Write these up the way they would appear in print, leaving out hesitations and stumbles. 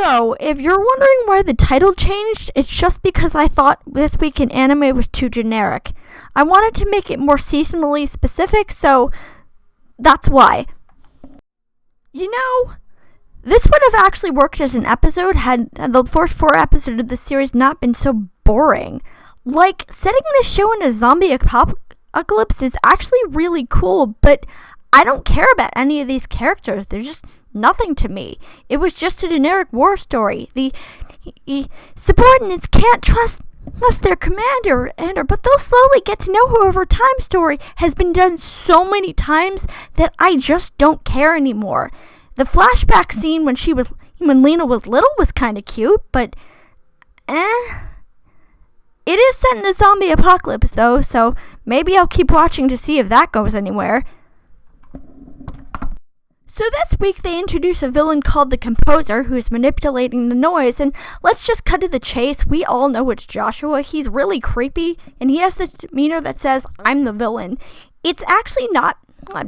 So, if you're wondering why the title changed, it's just because I thought This Week in Anime was too generic. I wanted to make it more seasonally specific, so that's why. You know, this would have actually worked as an episode had the first 4 episodes of the series not been so boring. Like, setting the show in a zombie apocalypse is actually really cool, but I don't care about any of these characters. They're just nothing to me. It was just a generic war story. The subordinates can't trust their commander, but they'll slowly get to know her over time story has been done so many times that I just don't care anymore. The flashback scene when Lena was little was kind of cute, but It is set in a zombie apocalypse though, so maybe I'll keep watching to see if that goes anywhere. So this week they introduce a villain called the Composer who's manipulating the noise, and let's just cut to the chase. We all know it's Joshua. He's really creepy, and he has the demeanor that says, I'm the villain. It's actually not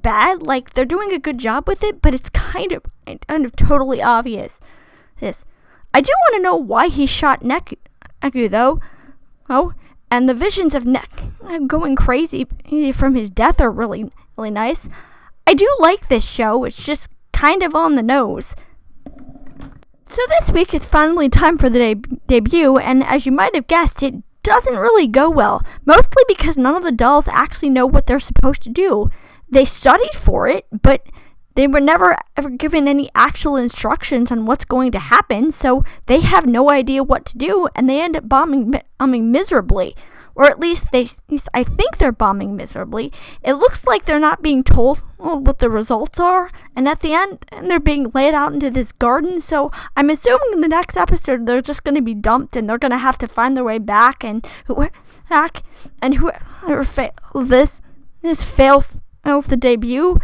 bad, like they're doing a good job with it, but it's kind of totally obvious. I do want to know why he shot Neku though. Oh, and the visions of Neku going crazy from his death are really, really nice. I do like this show, it's just kind of on the nose. So this week it's finally time for the debut, and as you might have guessed, it doesn't really go well. Mostly because none of the dolls actually know what they're supposed to do. They studied for it, but they were never ever given any actual instructions on what's going to happen, so they have no idea what to do, and they end up bombing miserably. Or at least I think they're bombing miserably. It looks like they're not being told what the results are, and at the end, they're being laid out into this garden, so I'm assuming in the next episode they're just going to be dumped, and they're going to have to find their way back, and whoever fails this fails the debut.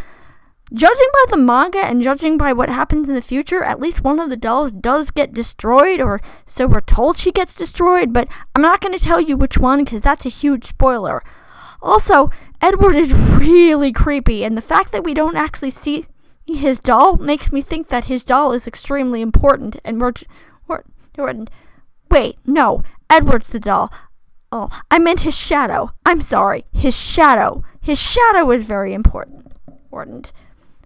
Judging by the manga and judging by what happens in the future, at least one of the dolls does get destroyed, or so we're told she gets destroyed, but I'm not going to tell you which one because that's a huge spoiler. Also, Edward is really creepy, and the fact that we don't actually see his doll makes me think that his doll is extremely important, and wait, no, Edward's the doll. Oh, I meant his shadow. I'm sorry, his shadow. His shadow is very important.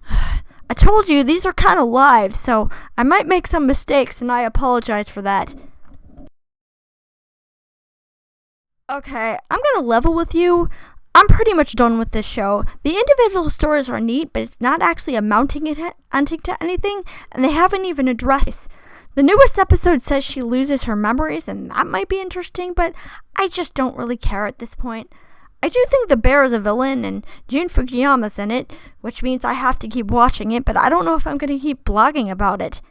I told you, these are kind of live, so I might make some mistakes, and I apologize for that. Okay, I'm gonna level with you. I'm pretty much done with this show. The individual stories are neat, but it's not actually amounting to anything, and they haven't even addressed. The newest episode says she loses her memories, and that might be interesting, but I just don't really care at this point. I do think the bear is a villain, and Jun Fukuyama's in it, which means I have to keep watching it, but I don't know if I'm going to keep blogging about it.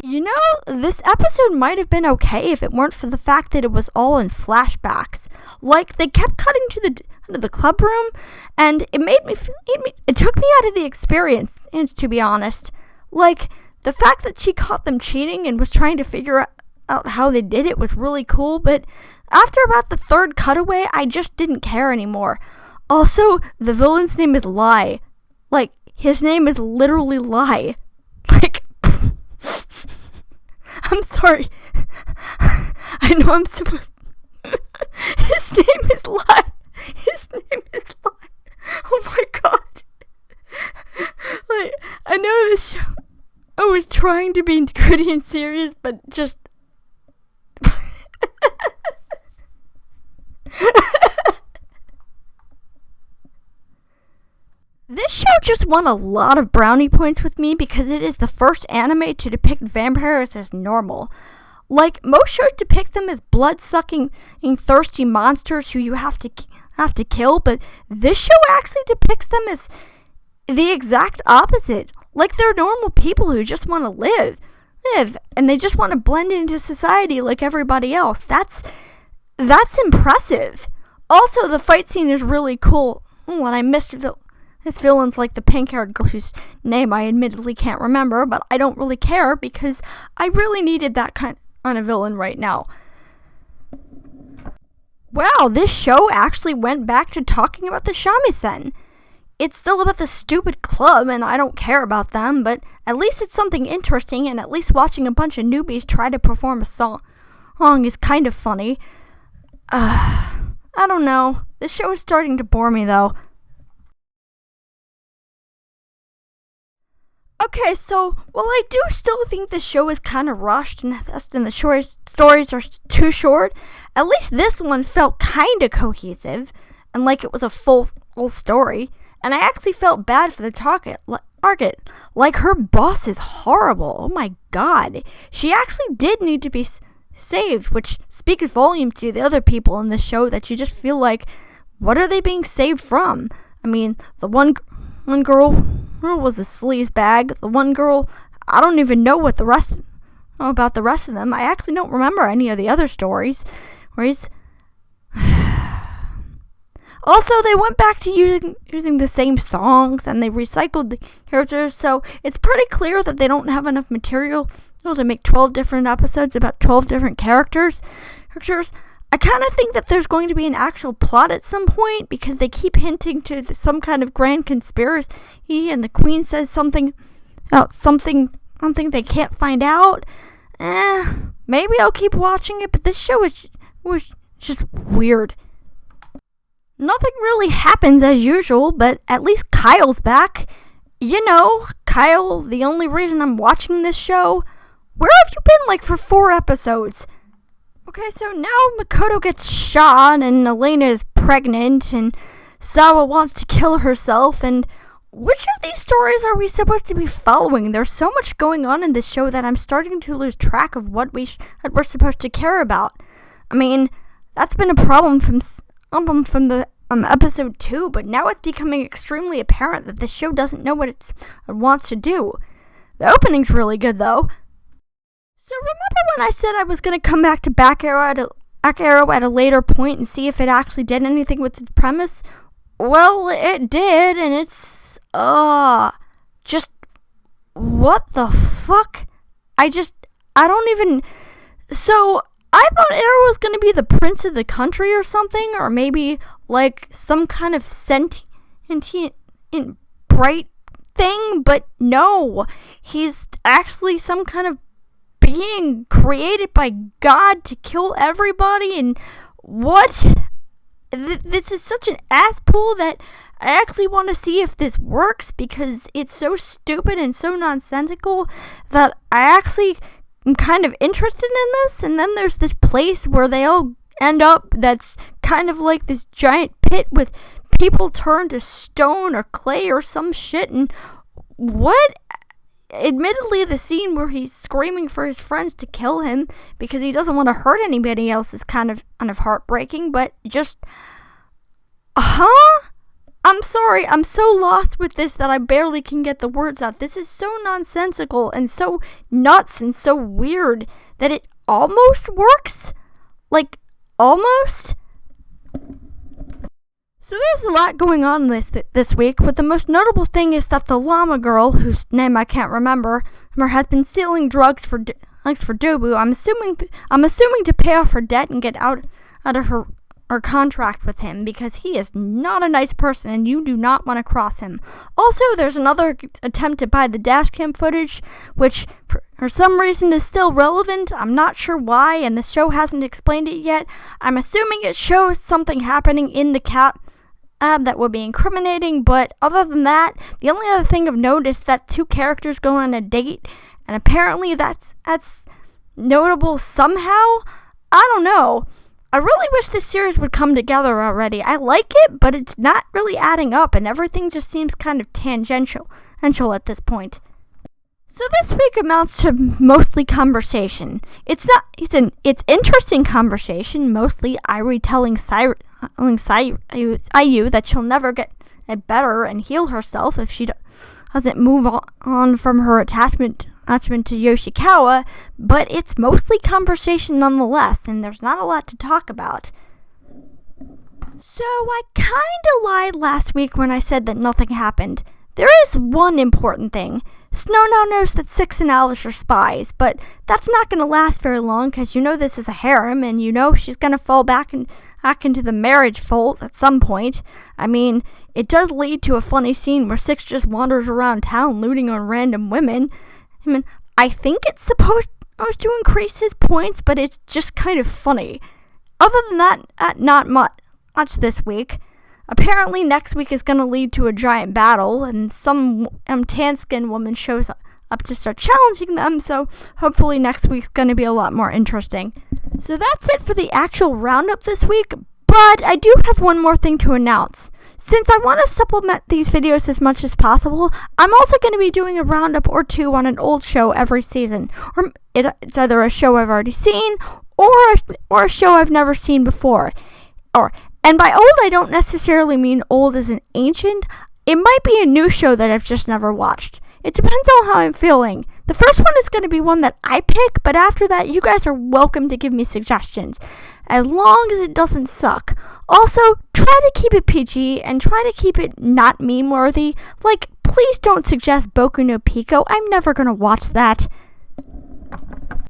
You know, this episode might have been okay if it weren't for the fact that it was all in flashbacks. Like, they kept cutting to the club room, and it took me out of the experience, and to be honest. Like, the fact that she caught them cheating and was trying to figure out how they did it was really cool, but after about the third cutaway, I just didn't care anymore. Also, the villain's name is Lie. Like, his name is literally Lie. Like, I'm sorry. I know I'm super... His name is Lie. His name is Lie. Oh my god. Like, I know this show... I was trying to be gritty and serious, but just... This show just won a lot of brownie points with me because it is the first anime to depict vampires as normal. Like, most shows depict them as blood-sucking, thirsty monsters who you have to kill, but this show actually depicts them as the exact opposite. Like, they're normal people who just want to live, and they just want to blend into society like everybody else. That's impressive. Also, the fight scene is really cool. And I missed this villain's like the pink-haired girl whose name I admittedly can't remember, but I don't really care because I really needed that kind of villain right now. Wow, this show actually went back to talking about the shamisen. it's still about the stupid club, and I don't care about them, but at least it's something interesting, and at least watching a bunch of newbies try to perform a song is kind of funny. I don't know. This show is starting to bore me, though. Okay, so, while I do still think the show is kind of rushed and the short stories are too short, at least this one felt kind of cohesive and like it was a full story. And I actually felt bad for the target. Like, her boss is horrible. Oh my god. She actually did need to be saved, which speaks volumes to the other people in the show that you just feel like, what are they being saved from? I mean, the one girl was a sleaze bag. The one girl, I don't even know about the rest of them. I actually don't remember any of the other stories. Also, they went back to using the same songs, and they recycled the characters, so it's pretty clear that they don't have enough material to make 12 different episodes about 12 different characters. I kind of think that there's going to be an actual plot at some point, because they keep hinting to some kind of grand conspiracy, and the queen says something they can't find out. Maybe I'll keep watching it, but this show was just weird. Nothing really happens as usual, but at least Kyle's back. You know, Kyle, the only reason I'm watching this show. Where have you been, for 4 episodes? Okay, so now Makoto gets shot, and Elena is pregnant, and Sawa wants to kill herself, and which of these stories are we supposed to be following? There's so much going on in this show that I'm starting to lose track of what we're supposed to care about. I mean, that's been a problem from the episode 2, but now it's becoming extremely apparent that the show doesn't know what it wants to do. The opening's really good, though. So remember when I said I was going to come back to Back Arrow at a later point and see if it actually did anything with its premise? Well, it did, and it's, just, what the fuck? So, I thought Arrow was going to be the prince of the country or something, or maybe, some kind of sentient, bright thing, but no, he's actually some kind of being created by God to kill everybody, and what? This is such an ass pull that I actually want to see if this works, because it's so stupid and so nonsensical that I actually am kind of interested in this. And then there's this place where they all end up that's kind of like this giant pit with people turned to stone or clay or some shit, and what? Admittedly, the scene where he's screaming for his friends to kill him because he doesn't want to hurt anybody else is kind of heartbreaking, but just, I'm sorry, I'm so lost with this that I barely can get the words out. This is so nonsensical and so nuts and so weird that it almost works. Almost. So there's a lot going on this week, but the most notable thing is that the llama girl, whose name I can't remember, has been stealing drugs for Dubu. I'm assuming to pay off her debt and get out of her contract with him, because he is not a nice person and you do not want to cross him. Also, there's another attempt to buy the dashcam footage, which for some reason is still relevant. I'm not sure why, and the show hasn't explained it yet. I'm assuming it shows something happening in the cat that would be incriminating, but other than that, the only other thing of note is that 2 characters go on a date, and apparently that's notable somehow. I don't know. I really wish this series would come together already. I like it, but it's not really adding up, and everything just seems kind of tangential at this point. So this week amounts to mostly conversation. It's interesting conversation, mostly Irie telling Sayu that she'll never get better and heal herself if she doesn't move on from her attachment to Yoshikawa, but it's mostly conversation nonetheless, and there's not a lot to talk about. So I kinda lied last week when I said that nothing happened. There is one important thing. Snow now knows that Six and Alice are spies, but that's not going to last very long because this is a harem and she's going to fall back into the marriage fold at some point. I mean, it does lead to a funny scene where Six just wanders around town looting on random women. I mean, I think it's supposed to increase his points, but it's just kind of funny. Other than that, not much this week. Apparently next week is going to lead to a giant battle, and some tan-skinned woman shows up to start challenging them, so hopefully next week's going to be a lot more interesting. So that's it for the actual roundup this week, but I do have one more thing to announce. Since I want to supplement these videos as much as possible, I'm also going to be doing a roundup or two on an old show every season. Or it's either a show I've already seen, or a show I've never seen before. And by old, I don't necessarily mean old as in ancient. It might be a new show that I've just never watched. It depends on how I'm feeling. The first one is going to be one that I pick, but after that, you guys are welcome to give me suggestions, as long as it doesn't suck. Also, try to keep it PG, and try to keep it not meme-worthy. Like, please don't suggest Boku no Pico. I'm never going to watch that.